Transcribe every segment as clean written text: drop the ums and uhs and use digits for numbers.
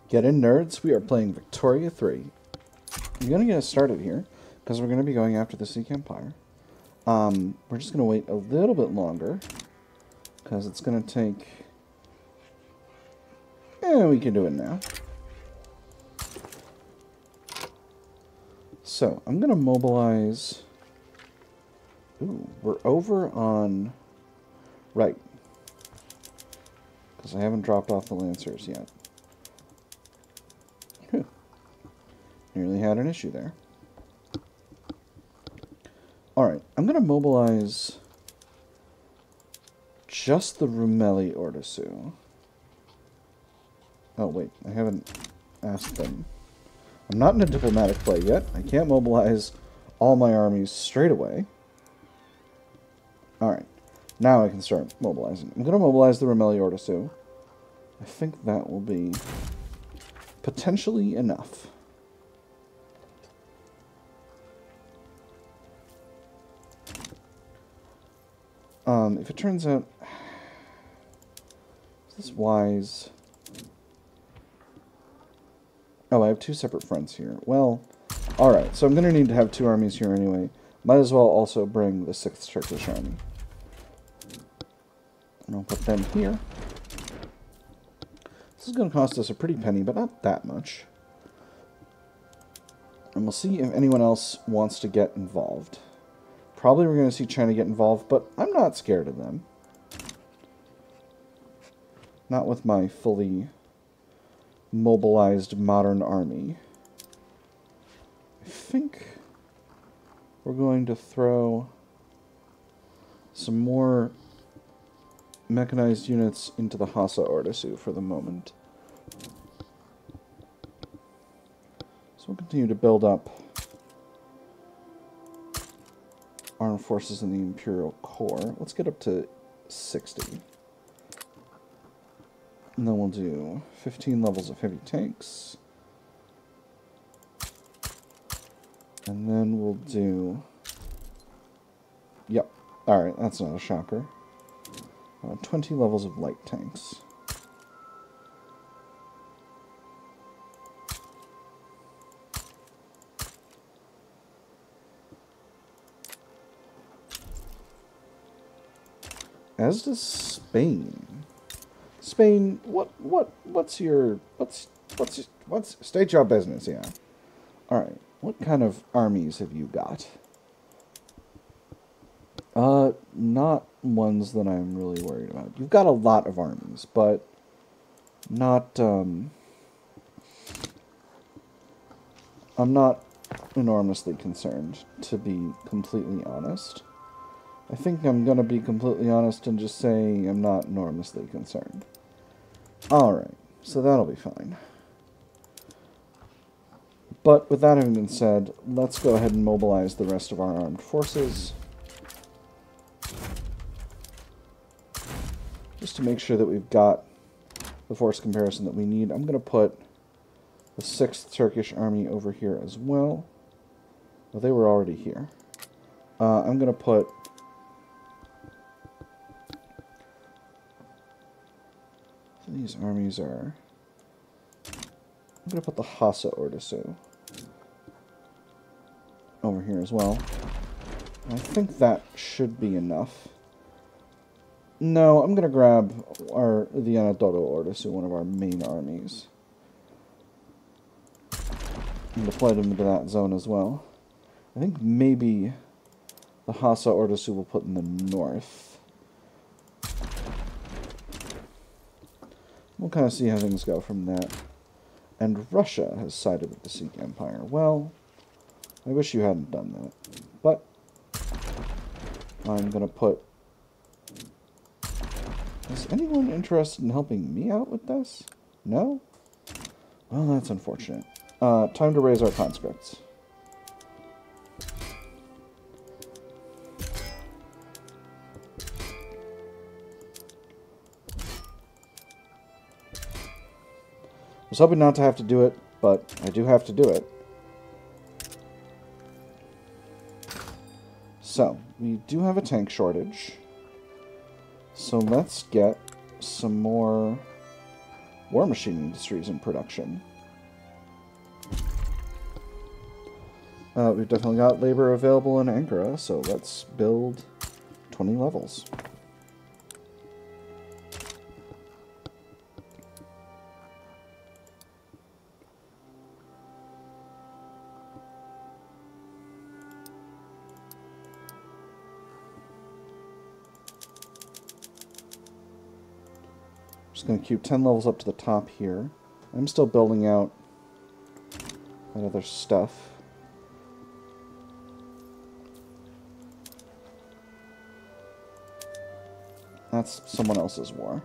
Get in, nerds. We are playing Victoria 3. I'm going to get us started here, because we're going to be going after the Sikh Empire. We're just going to wait a little bit longer, because it's going to take... we can do it now. So, I'm going to mobilize... Ooh, we're over on... Right. Because I haven't dropped off the Lancers yet. Whew. Nearly had an issue there. Alright, I'm going to mobilize just the Rumeli Ordosu. Oh, wait, I haven't asked them. I'm not in a diplomatic play yet. I can't mobilize all my armies straight away. Alright, now I can start mobilizing. I'm going to mobilize the Rumeli Ordosu. I think that will be potentially enough. If it turns out... Is this wise? Oh, I have two separate fronts here. Well, alright, so I'm going to need to have two armies here anyway. Might as well also bring the 6th Turkish army. And I'll put them here. This is going to cost us a pretty penny, but not that much. And we'll see if anyone else wants to get involved. Probably we're going to see China get involved, but I'm not scared of them. Not with my fully mobilized modern army. I think we're going to throw some more mechanized units into the Hassa Ordosu for the moment. So we'll continue to build up armed forces in the Imperial Corps. Let's get up to 60. And then we'll do 15 levels of heavy tanks. And then we'll do... Yep. Alright, that's not a shocker. 20 levels of light tanks. As does Spain. Spain, what's state your business, yeah. Alright, what kind of armies have you got? Not ones that I'm really worried about. You've got a lot of armies, but not, I'm not enormously concerned, to be completely honest. I think I'm going to be completely honest and just say I'm not enormously concerned. Alright, so that'll be fine. But with that having been said, let's go ahead and mobilize the rest of our armed forces. Just to make sure that we've got the force comparison that we need. I'm going to put the 6th Turkish army over here as well. Well, they were already here. I'm going to put... These armies are... I'm going to put the Hassa Ordosu over here as well. I think that should be enough. No, I'm going to grab the Anadolu Ordosu, one of our main armies, and deploy them into that zone as well. I think maybe the Hassa Ordosu will put in the north. We'll kind of see how things go from that. And Russia has sided with the Sikh Empire. Well, I wish you hadn't done that. But I'm going to put... Is anyone interested in helping me out with this? No? Well, that's unfortunate. Time to raise our conscripts. I was hoping not to have to do it, but I do have to do it. So, we do have a tank shortage. So let's get some more War machine industries in production. We've definitely got labor available in Ankara, so let's build 20 levels. Just going to queue 10 levels up to the top here. I'm still building out that other stuff. That's someone else's war.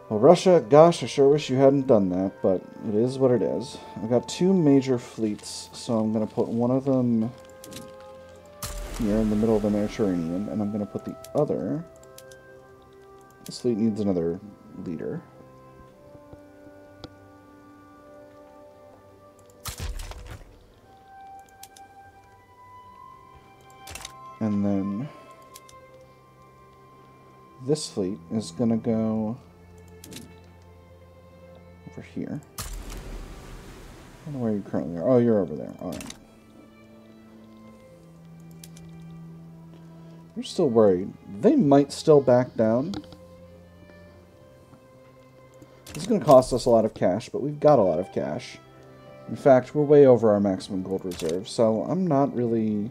Well, Russia, gosh, I sure wish you hadn't done that, but it is what it is. I've got 2 major fleets, so I'm going to put one of them here in the middle of the Mediterranean, and I'm going to put the other... This fleet needs another leader. And then this fleet is going to go over here. I don't know where you currently are. Oh, you're over there. All right. You're still worried. They might still back down. This is going to cost us a lot of cash, but we've got a lot of cash. In fact, we're way over our maximum gold reserve, so I'm not really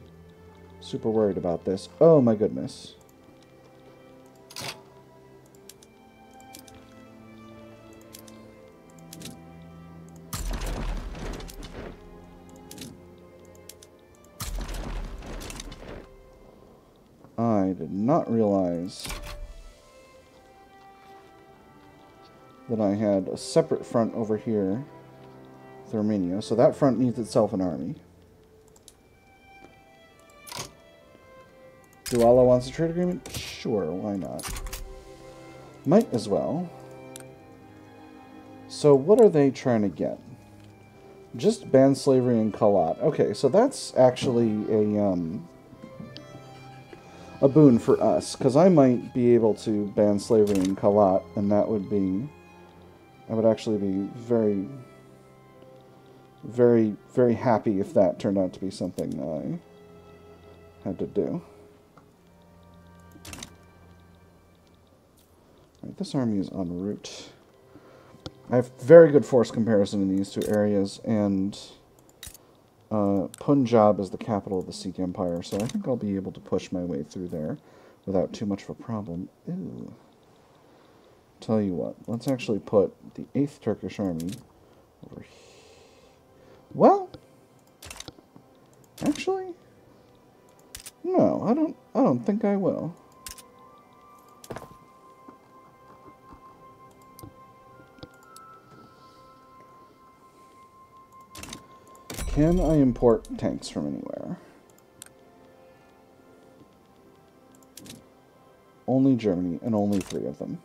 super worried about this. Oh my goodness. I did not realize that I had a separate front over here with Romania, so that front needs itself an army. Do Allah wants a trade agreement? Sure, why not? Might as well. So what are they trying to get? Just ban slavery in Kalat. Okay, so that's actually a boon for us, because I might be able to ban slavery in Kalat, and that would be... I would actually be very, very, very happy if that turned out to be something I had to do. Right, this army is en route. I have very good force comparison in these 2 areas, and Punjab is the capital of the Sikh Empire, so I think I'll be able to push my way through there without too much of a problem. Ew. Tell you what, let's actually put the 8th Turkish Army over here. Well, actually, no, I don't think I will. Can I import tanks from anywhere? Only Germany, and only 3 of them.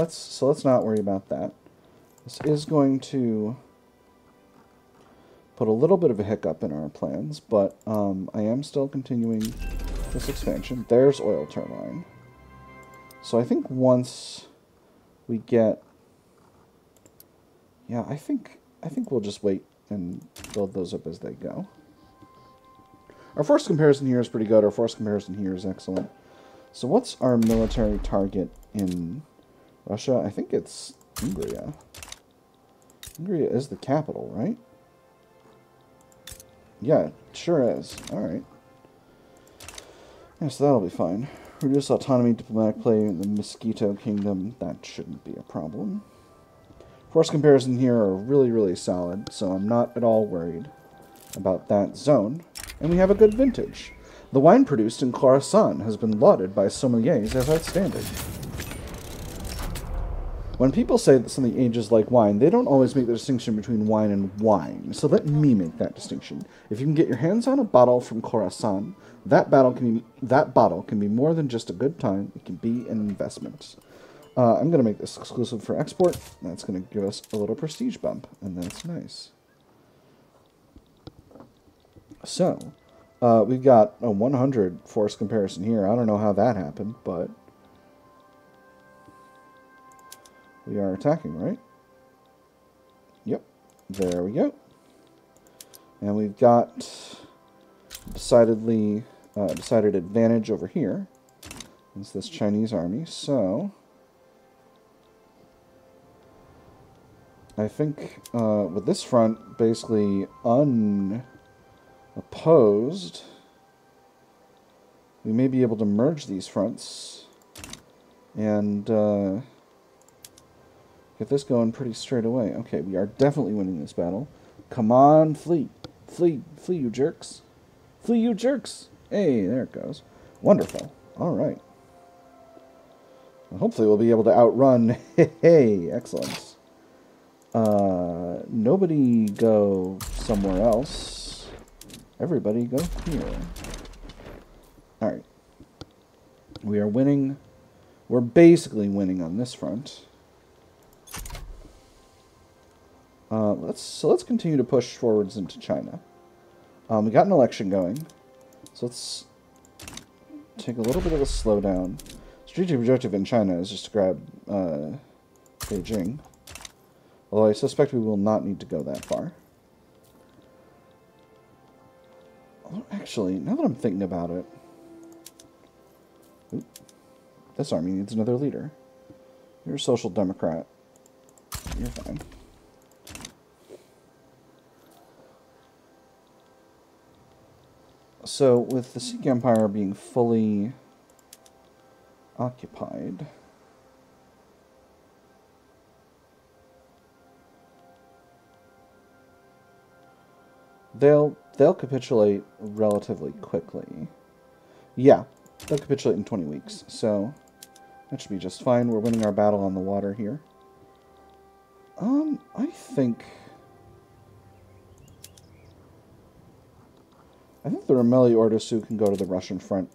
So let's not worry about that. This is going to put a little bit of a hiccup in our plans, but I am still continuing this expansion. There's oil turbine. So I think once we get... Yeah, I think we'll just wait and build those up as they go. Our force comparison here is pretty good. Our force comparison here is excellent. So what's our military target in Russia? I think it's Hungary. Hungary is the capital, right? Yeah, it sure is. Alright. Yeah, so that'll be fine. Reduce autonomy, diplomatic play in the Mosquito Kingdom. That shouldn't be a problem. Force comparison here are really, really solid, so I'm not at all worried about that zone. And we have a good vintage. The wine produced in Khorasan has been lauded by sommeliers as outstanding. When people say that something ages like wine, they don't always make the distinction between wine and wine. So let me make that distinction. If you can get your hands on a bottle from Khorasan, that bottle can be more than just a good time. It can be an investment. I'm going to make this exclusive for export. That's going to give us a little prestige bump, and that's nice. So, we've got a 100 force comparison here. I don't know how that happened, but We are attacking, right? Yep. There we go. And we've got decided advantage over here. It's this Chinese army, so I think with this front basically unopposed, we may be able to merge these fronts and get this going pretty straight away. Okay, we are definitely winning this battle. Come on, flee. Flee, flee, you jerks. Flee, you jerks. Hey, there it goes. Wonderful. All right. Hopefully we'll be able to outrun. Hey, excellent. Nobody go somewhere else. Everybody go here. Alright. We are winning. We're basically winning on this front. Let's continue to push forwards into China. We got an election going. So let's take a little bit of a slowdown. Strategic objective in China is just to grab Beijing. Although I suspect we will not need to go that far. Although actually, now that I'm thinking about it... Oop, this army needs another leader. You're a social democrat. You're fine. So, with the Sikh Empire being fully occupied, they'll capitulate relatively quickly. Yeah, they'll capitulate in 20 weeks, so that should be just fine. We're winning our battle on the water here. I think the Rameli Ordosu can go to the Russian front,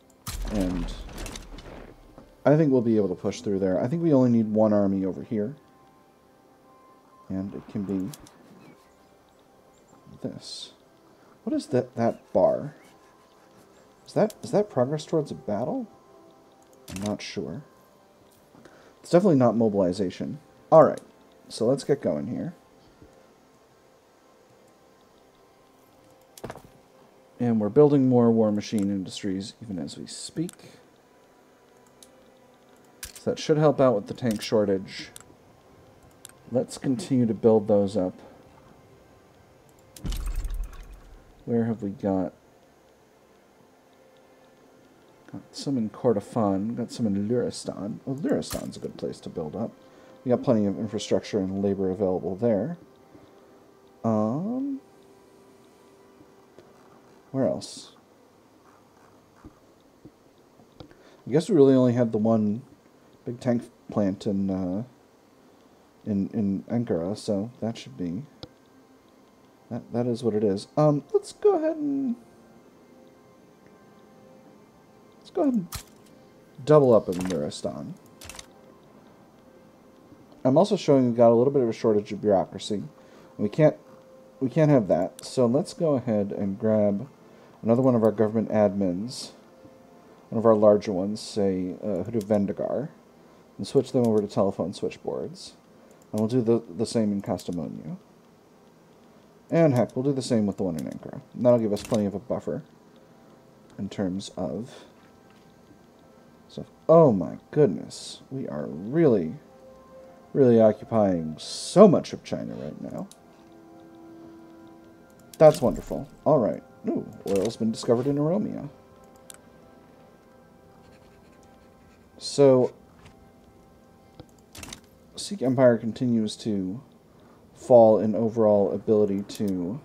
and I think we'll be able to push through there. I think we only need one army over here, and it can be this. What is that bar? Is that progress towards a battle? I'm not sure. It's definitely not mobilization. Alright, so let's get going here. And we're building more war machine industries even as we speak. So that should help out with the tank shortage. Let's continue to build those up. Where have we got? Got some in Kordofan. Got some in Luristan. Oh, Luristan's a good place to build up. We got plenty of infrastructure and labor available there. Where else? I guess we really only had the one big tank plant in Ankara, so that should be that is what it is. Let's go ahead and double up in Luristan. I'm also showing we've got a little bit of a shortage of bureaucracy. We can't have that, so let's go ahead and grab another one of our government admins, one of our larger ones, say Hudu Vendagar, and switch them over to telephone switchboards. And we'll do the same in Kastamonu. And heck, we'll do the same with the one in Ankara. And that'll give us plenty of a buffer in terms of stuff. Oh my goodness, we are really, really occupying so much of China right now. That's wonderful. Alright. Ooh, oil's been discovered in Oromia. So, Sikh Empire continues to fall in overall ability to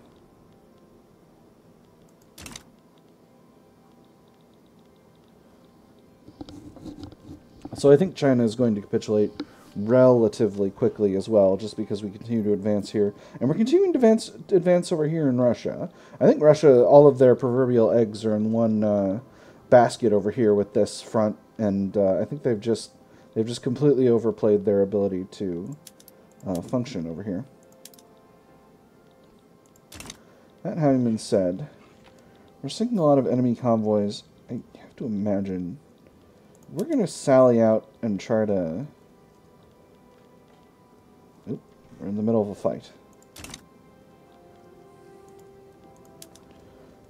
so I think China is going to capitulate relatively quickly as well, just because we continue to advance here. And we're continuing to advance over here in Russia. I think Russia, all of their proverbial eggs are in one basket over here with this front, and I think they've just completely overplayed their ability to function over here. That having been said, we're sinking a lot of enemy convoys. I have to imagine we're going to sally out and try to We're in the middle of a fight.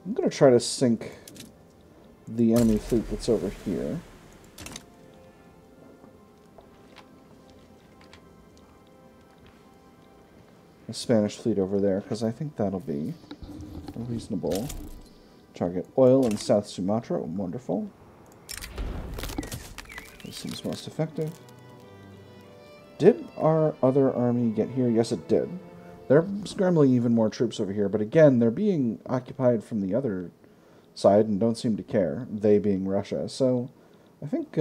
I'm going to try to sink the enemy fleet that's over here. The Spanish fleet over there, because I think that'll be a reasonable target. Oil in South Sumatra. Wonderful. This seems most effective. Did our other army get here? Yes, it did. They're scrambling even more troops over here, but again, they're being occupied from the other side and don't seem to care, they being Russia. So I think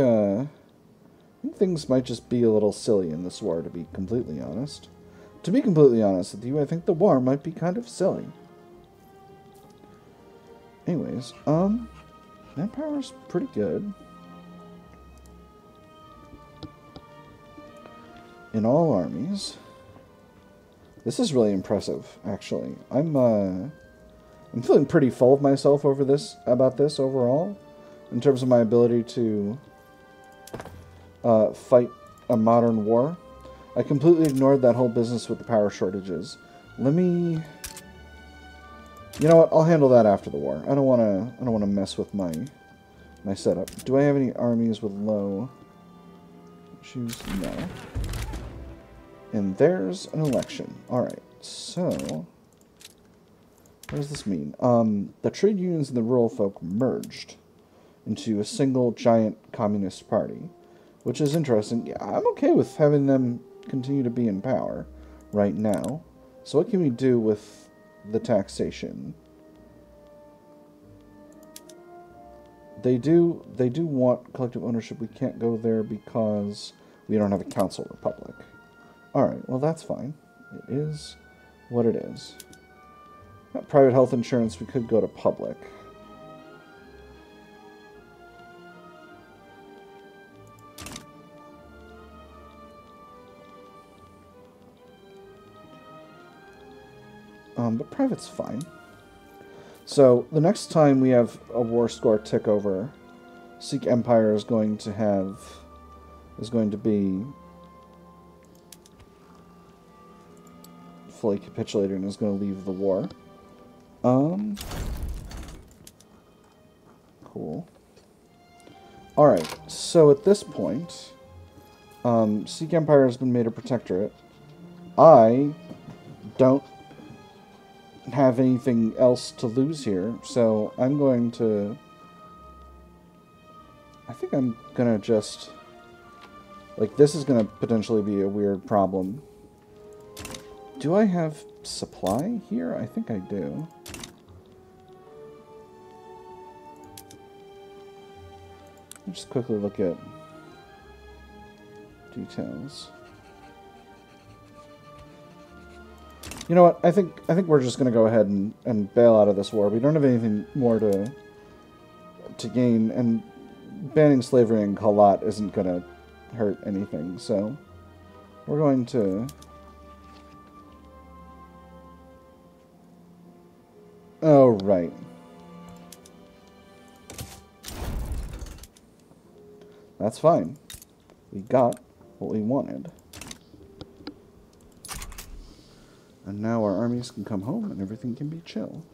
things might just be a little silly in this war, to be completely honest. To be completely honest with you, I think the war might be kind of silly. Anyways, Empire's pretty good. In all armies. This is really impressive, actually. I'm feeling pretty full of myself about this overall, in terms of my ability to fight a modern war. I completely ignored that whole business with the power shortages. Let me... You know what? I'll handle that after the war. I don't want to mess with my setup. Do I have any armies with low issues? No. And there's an election. Alright, so... What does this mean? The trade unions and the rural folk merged into a single giant communist party, which is interesting. Yeah, I'm okay with having them continue to be in power right now. So what can we do with the taxation? They do want collective ownership. We can't go there because we don't have a council republic. Alright, well that's fine. It is what it is. Got private health insurance, we could go to public. But private's fine. So, the next time we have a war score tick over, Sikh Empire is going to be fully capitulated and is going to leave the war. Cool. Alright, so at this point, Sikh Empire has been made a protectorate. I don't have anything else to lose here, so I'm going to... I think I'm gonna just... Like, this is gonna potentially be a weird problem. Do I have supply here? I think I do. I'll just quickly look at details. You know what? I think we're just gonna go ahead and bail out of this war. We don't have anything more to gain, and banning slavery in Kalat isn't gonna hurt anything, so we're going to... Oh, right. That's fine. We got what we wanted. And now our armies can come home and everything can be chill.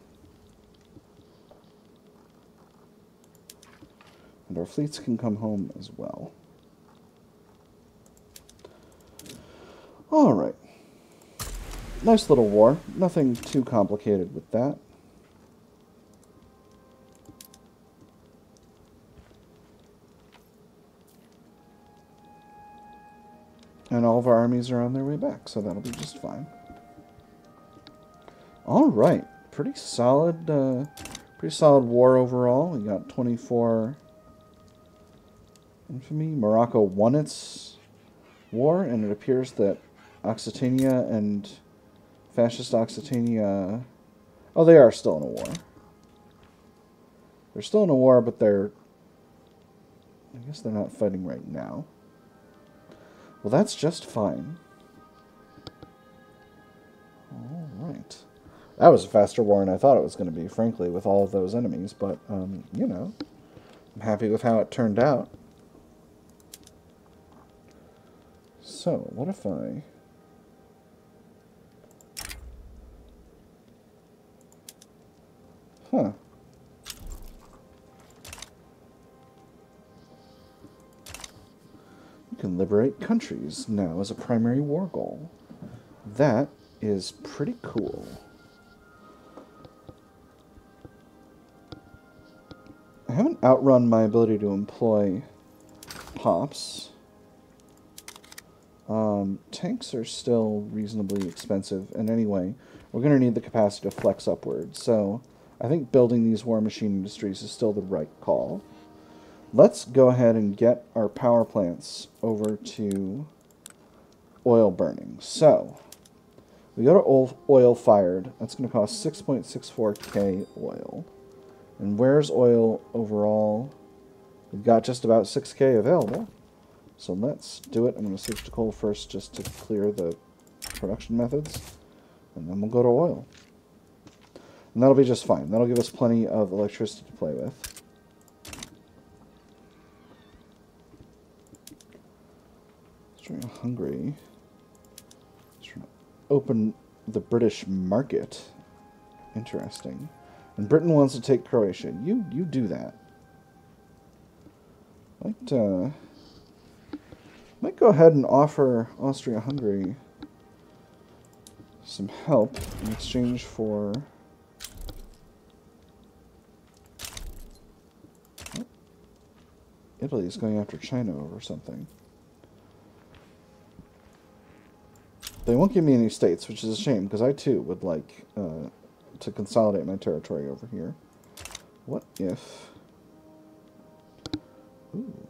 And our fleets can come home as well. Alright. Nice little war. Nothing too complicated with that. And all of our armies are on their way back, so that'll be just fine. Alright. Pretty solid war overall. We got 24 infamy. Morocco won its war, and it appears that Occitania and Fascist Occitania... Oh, they are still in a war. They're still in a war, but they're... I guess they're not fighting right now. Well, that's just fine. Alright. That was a faster war than I thought it was going to be, frankly, with all of those enemies, but, you know, I'm happy with how it turned out. So, what if I Huh. You can liberate countries now as a primary war goal. That is pretty cool. I haven't outrun my ability to employ pops. Tanks are still reasonably expensive, and anyway, we're going to need the capacity to flex upward, so I think building these war machine industries is still the right call. Let's go ahead and get our power plants over to oil burning. So, we go to oil fired. That's going to cost 6.64k oil. And where's oil overall? We've got just about 6k available. So let's do it. I'm going to switch to coal first just to clear the production methods. And then we'll go to oil. And that'll be just fine. That'll give us plenty of electricity to play with. Austria-Hungary. Trying to open the British market. Interesting. And Britain wants to take Croatia. You do that. Might go ahead and offer Austria-Hungary some help in exchange for... Italy is going after China over something. They won't give me any states, which is a shame, because I too would like to consolidate my territory over here. What if... Ooh.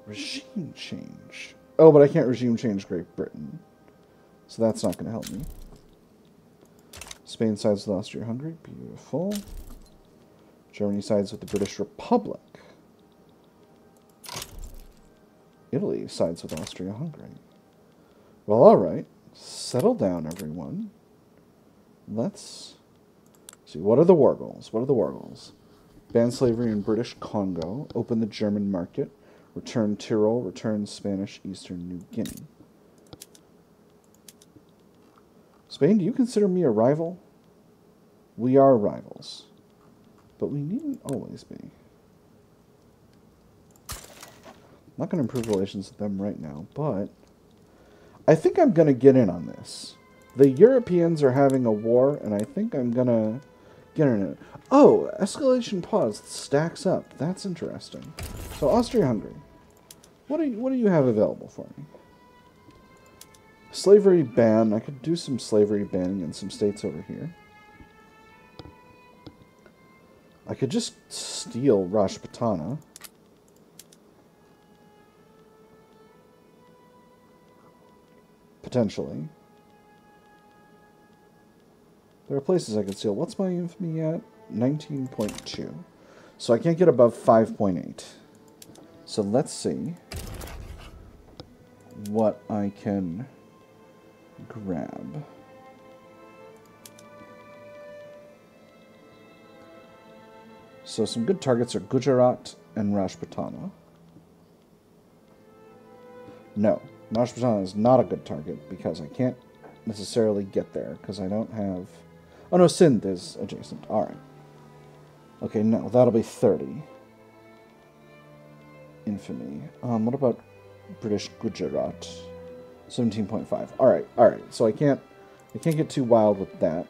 Regime change. Oh, but I can't regime change Great Britain. So that's not going to help me. Spain sides with Austria-Hungary. Beautiful. Germany sides with the British Republic. Italy sides with Austria-Hungary. Well, alright. Settle down, everyone. Let's see. What are the war goals? What are the war goals? Ban slavery in British Congo. Open the German market. Return Tyrol. Return Spanish Eastern New Guinea. Spain, do you consider me a rival? We are rivals. But we needn't always be. I'm not going to improve relations with them right now, but I think I'm going to get in on this. The Europeans are having a war, and I think I'm going to get in it. Oh, escalation pause stacks up. That's interesting. So Austria-Hungary, what do you have available for me? Slavery ban. I could do some slavery banning in some states over here. I could just steal Rajputana. Potentially. There are places I could steal. What's my infamy at? 19.2. So I can't get above 5.8. So let's see what I can grab. So some good targets are Gujarat and Rajputana. No, Rajputana is not a good target because I can't necessarily get there because I don't have... Oh no, Sindh is adjacent. Alright. Okay, no, that'll be 30. Infamy. What about British Gujarat? 17.5. Alright, alright. So I can't get too wild with that.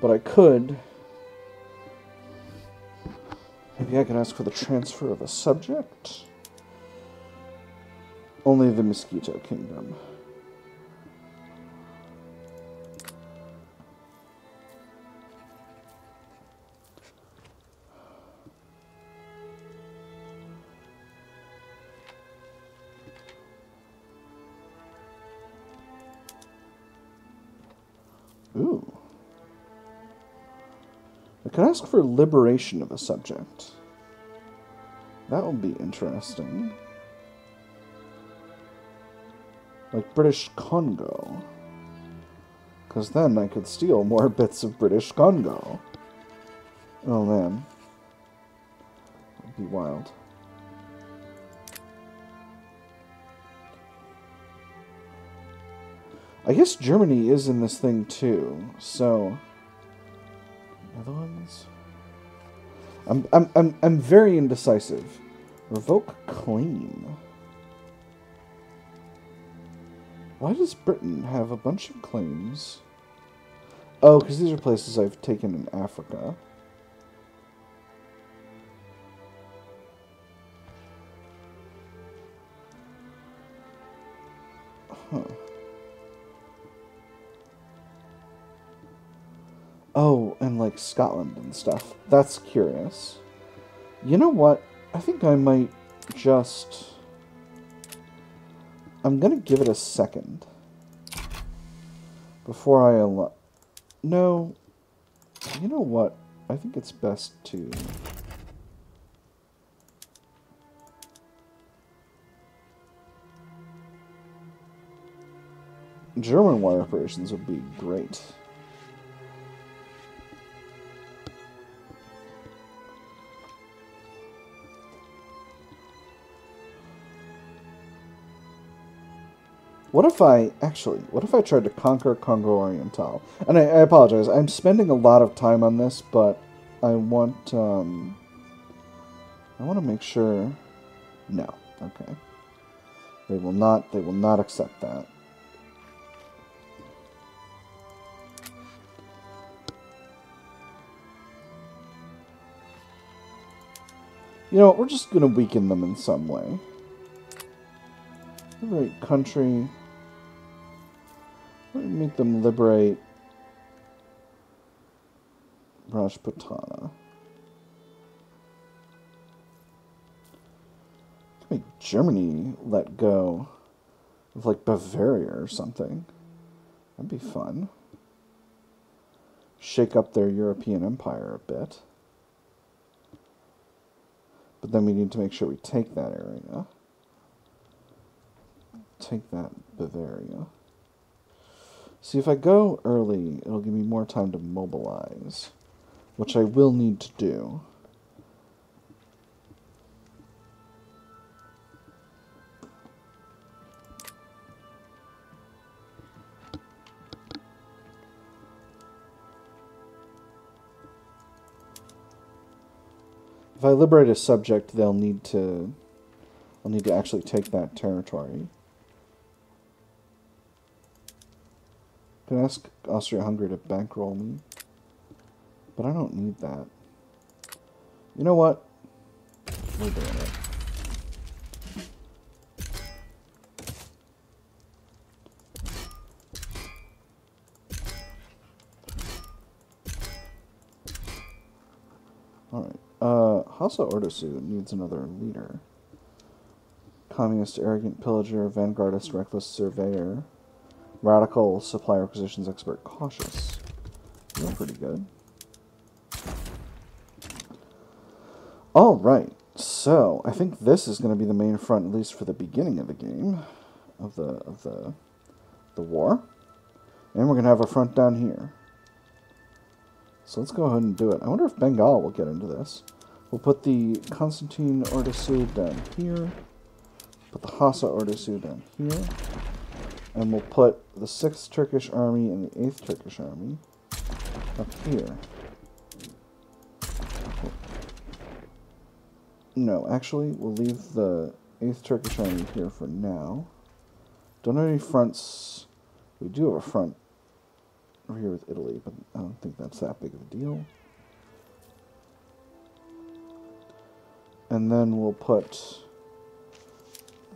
But I could... Maybe I could ask for the transfer of a subject. Only the Mosquito Kingdom. Ooh. I could ask for liberation of a subject. That would be interesting. Like British Congo. Because then I could steal more bits of British Congo. Oh man. That would be wild. I guess Germany is in this thing too, so... Netherlands? I'm very indecisive. Revoke claim. Why does Britain have a bunch of claims? Oh, because these are places I've taken in Africa. Huh. Oh, and like Scotland and stuff. That's curious. You know what? I think I might just... I'm gonna give it a second. Before I No. You know what? I think it's best to... German war operations would be great. What if I tried to conquer Congo Oriental? And I apologize, I'm spending a lot of time on this, but I want to make sure... No, okay. They will not accept that. You know what, we're just going to weaken them in some way. Liberate country. Let me make them liberate Rajputana. Make Germany let go of like Bavaria or something. That'd be fun. Shake up their European empire a bit. But then we need to make sure we take that area. Take that Bavaria. See, if I go early, it'll give me more time to mobilize, which I will need to do. If I liberate a subject, I'll need to actually take that territory. Can I ask Austria-Hungary to bankroll me? But I don't need that. You know what? We're doing it. Alright. Hassa Ordosu needs another leader. Communist, arrogant pillager, vanguardist, reckless surveyor. Radical, supply requisitions expert, cautious. You're pretty good. Alright, so I think this is going to be the main front, at least for the beginning of the game, of the war. And we're going to have a front down here. So let's go ahead and do it. I wonder if Bengal will get into this. We'll put the Constantine Ordosu down here. Put the Hassa Ordosu down here. And we'll put the 6th Turkish Army and the 8th Turkish Army up here. No, actually, we'll leave the 8th Turkish Army here for now. Don't have any fronts. We do have a front over here with Italy, but I don't think that's that big of a deal. And then we'll put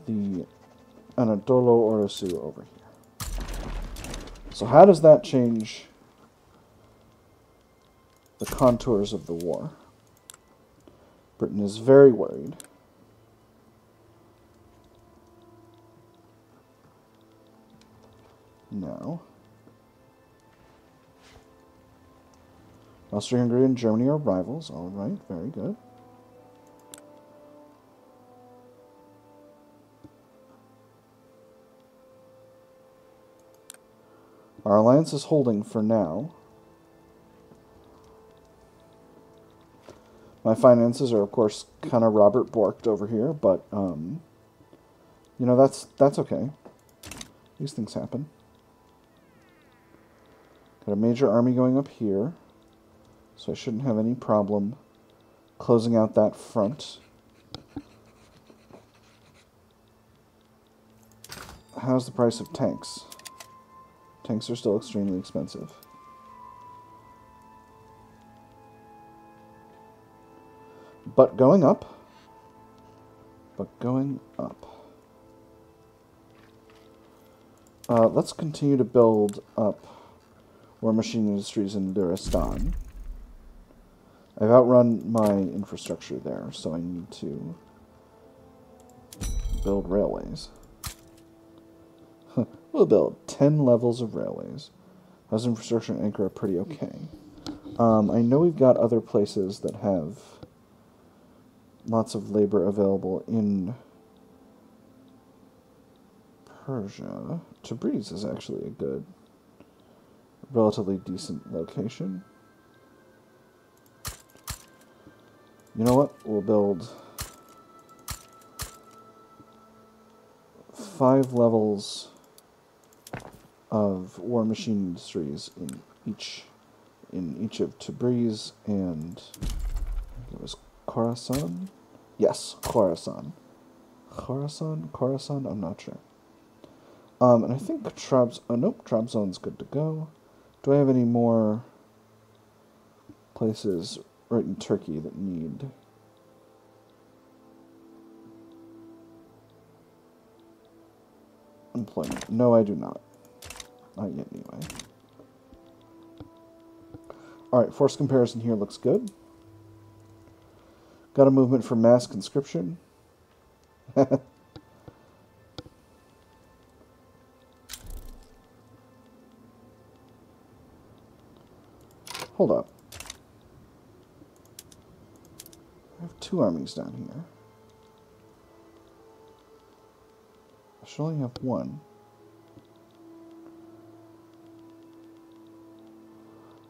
the Anadolu Ordosu over here. So how does that change the contours of the war? Britain is very worried. Now, Austria-Hungary and Germany are rivals. All right, very good. Our alliance is holding for now. My finances are, of course, kind of Robert Borked over here, but, you know, that's okay. These things happen. Got a major army going up here, so I shouldn't have any problem closing out that front. How's the price of tanks? Tanks are still extremely expensive. But going up. But going up. Let's continue to build up war machine industries in Duristan. I've outrun my infrastructure there, so I need to build railways. We'll build 10 levels of railways. How's infrastructure in Ankara? Pretty okay. I know we've got other places that have lots of labor available in Persia. Tabriz is actually a good, relatively decent location. You know what? We'll build 5 levels of war machine industries in each of Tabriz and it was Khorasan? Yes, Khorasan. Khorasan? I'm not sure. And I think Trabzon's good to go. Do I have any more places right in Turkey that need employment? No, I do not. Not yet, anyway. Alright, force comparison here looks good. Got a movement for mass conscription. Hold up. I have 2 armies down here. I should only have 1.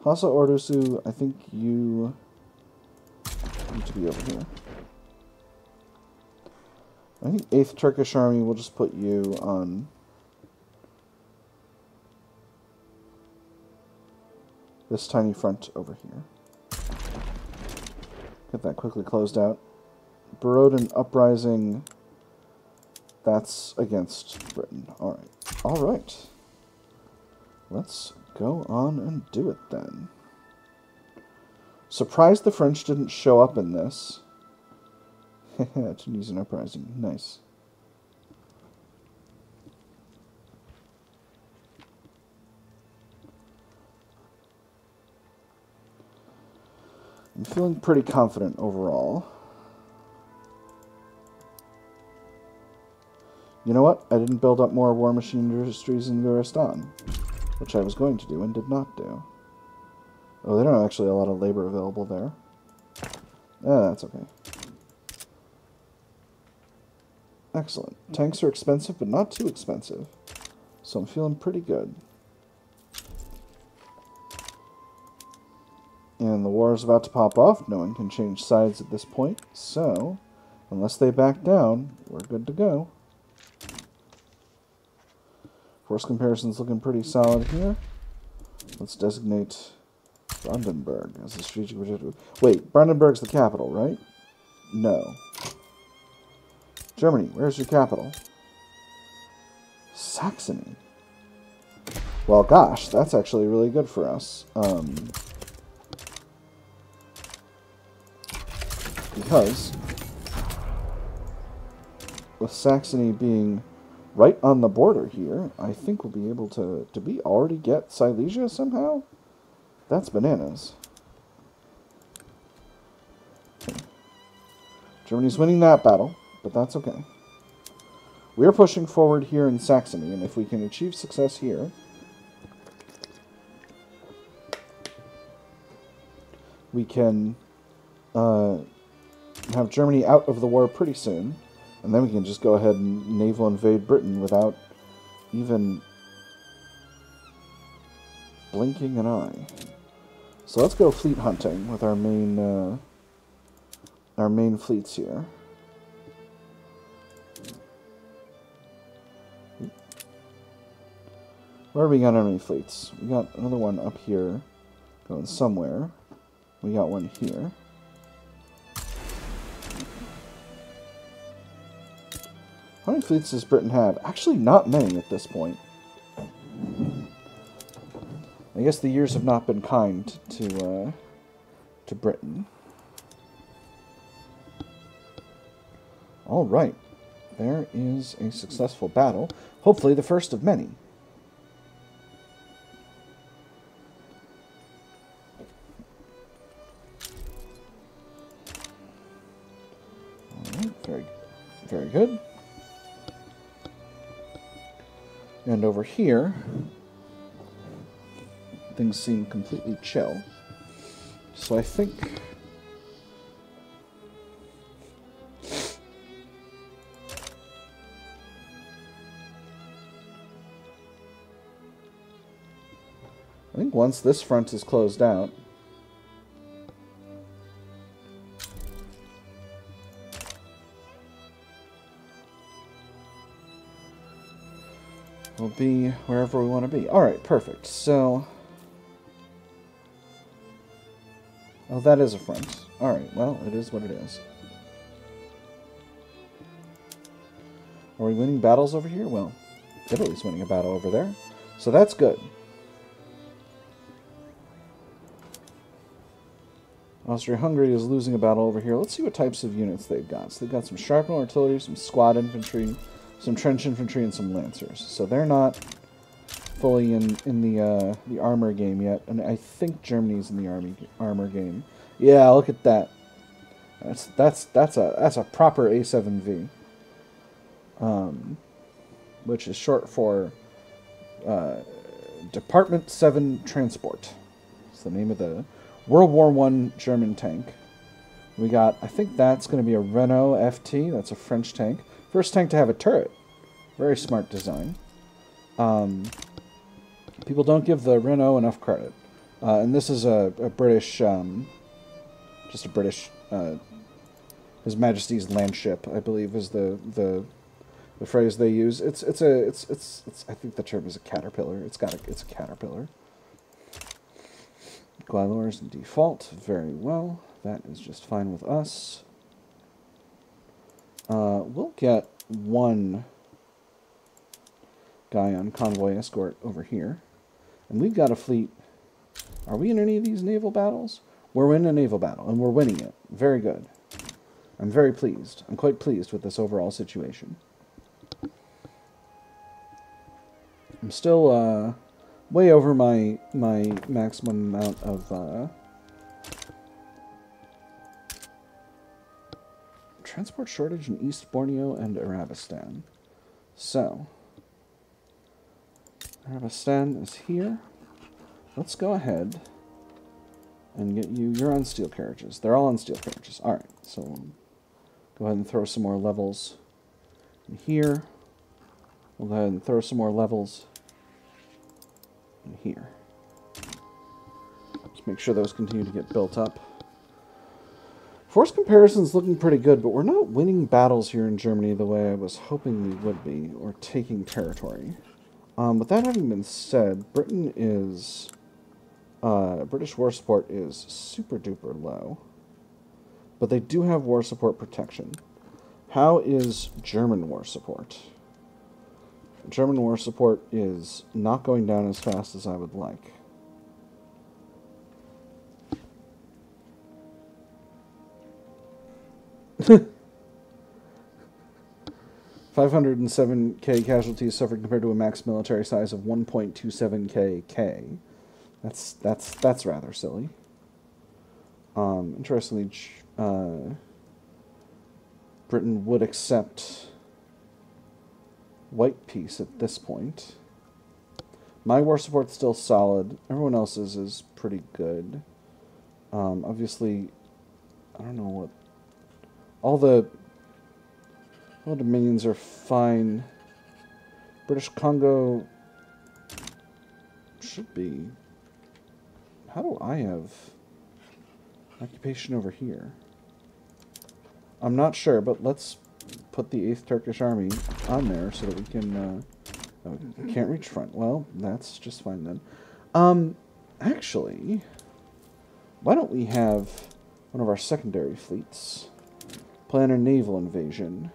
Hassa Ordusu, I think you need to be over here. I think 8th Turkish Army, we'll just put you on this tiny front over here. Get that quickly closed out. Barodan Uprising, that's against Britain. Alright. Alright. Let's go on and do it then. Surprised the French didn't show up in this. Tunisian Uprising. Nice. I'm feeling pretty confident overall. You know what? I didn't build up more war machine industries in Nuristan, which I was going to do and did not do. Oh, they don't have actually a lot of labor available there. That's okay. Excellent. Tanks are expensive, but not too expensive. So I'm feeling pretty good. And the war is about to pop off. No one can change sides at this point. So, unless they back down, we're good to go. Force comparison's looking pretty solid here. Let's designate Brandenburg as a strategic objective. Wait, Brandenburg's the capital, right? No. Germany, where's your capital? Saxony. Well, gosh, that's actually really good for us. Because with Saxony being right on the border here, I think we'll be able to... Did we already get Silesia somehow? That's bananas. Okay. Germany's winning that battle, but that's okay. We're pushing forward here in Saxony, and if we can achieve success here, we can have Germany out of the war pretty soon, and then we can just go ahead and naval invade Britain without even blinking an eye. So let's go fleet hunting with our main fleets here. Where we got enemy fleets? We got another one up here going somewhere. We got one here. How many fleets does Britain have? Actually, not many at this point. I guess the years have not been kind to Britain. All right. There is a successful battle. Hopefully the first of many. All right. Very, very good. And over here, things seem completely chill. So I think... once this front is closed out, we'll be wherever we want to be. Alright, perfect. So... oh, that is a front. Alright, well, it is what it is. Are we winning battles over here? Well, Italy's winning a battle over there. So that's good. Austria-Hungary is losing a battle over here. Let's see what types of units they've got. So they've got some shrapnel artillery, some squad infantry, some trench infantry, and some lancers. So they're not fully in the armor game yet. And I think Germany's in the armor game. Yeah, look at that. That's a proper A7V. Which is short for Department 7 Transport. It's the name of the World War I German tank. We got, I think that's going to be a Renault FT. That's a French tank. First tank to have a turret. Very smart design. People don't give the Renault enough credit. And this is a British, just a British, His Majesty's Landship, I believe, is the phrase they use. It's I think the term is a caterpillar. It's a caterpillar. Gliders in default, very well. That is just fine with us. We'll get one guy on convoy escort over here. And we've got a fleet. Are we in any of these naval battles? We're in a naval battle, and we're winning it. Very good. I'm very pleased. I'm quite pleased with this overall situation. I'm still, way over my maximum amount of transport shortage in East Borneo and Arabistan. So, Arabistan is here. Let's go ahead and get you. You're on steel carriages. They're all on steel carriages. All right. So we'll go ahead and throw some more levels in here. We'll go ahead and throw some more levels in here. Just make sure those continue to get built up. Force comparison's looking pretty good, but we're not winning battles here in Germany the way I was hoping we would be, or taking territory. With that having been said, Britain is... British war support is super duper low. But they do have war support protection. How is German war support? German war support is not going down as fast as I would like. $507K casualties suffered compared to a max military size of 1.27K. That's rather silly. Interestingly, Britain would accept white peace at this point. My war support's still solid. Everyone else's is pretty good. Obviously, I don't know what... All the dominions are fine. British Congo should be... How do I have occupation over here? I'm not sure, but let's put the 8th Turkish Army on there so that we can Oh, can't reach front. Well, that's just fine then. Actually, why don't we have one of our secondary fleets plan a naval invasion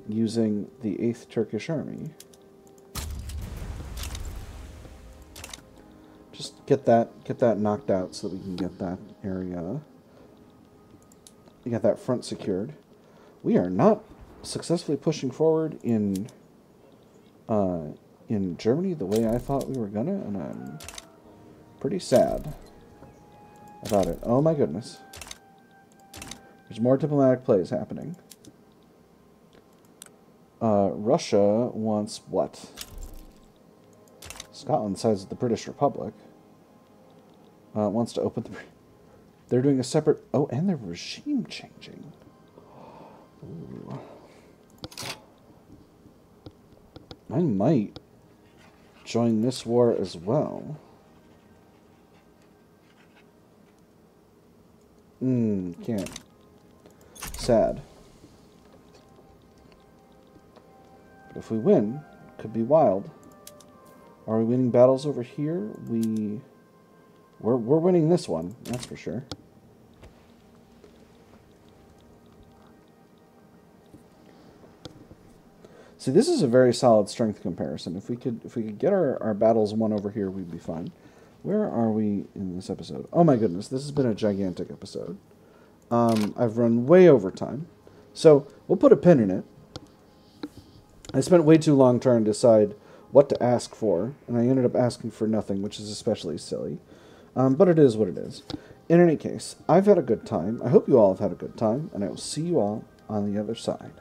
using the 8th Turkish Army. Just get that knocked out so that we can get that area, get that front secured. We are not successfully pushing forward in Germany the way I thought we were gonna, and I'm pretty sad about it. Oh my goodness. There's more diplomatic plays happening. Russia wants what? Scotland sides with the British Republic. Wants to open the... They're doing a separate... Oh, and they're regime changing. Ooh. I might join this war as well. Can't. Sad. But if we win, could be wild. Are we winning battles over here? We're winning this one, that's for sure. See, this is a very solid strength comparison. If we could get our battles won over here, we'd be fine. Where are we in this episode? Oh my goodness, this has been a gigantic episode. I've run way over time. So, we'll put a pin in it. I spent way too long trying to decide what to ask for, and I ended up asking for nothing, which is especially silly. But it is what it is. In any case, I've had a good time. I hope you all have had a good time, and I will see you all on the other side.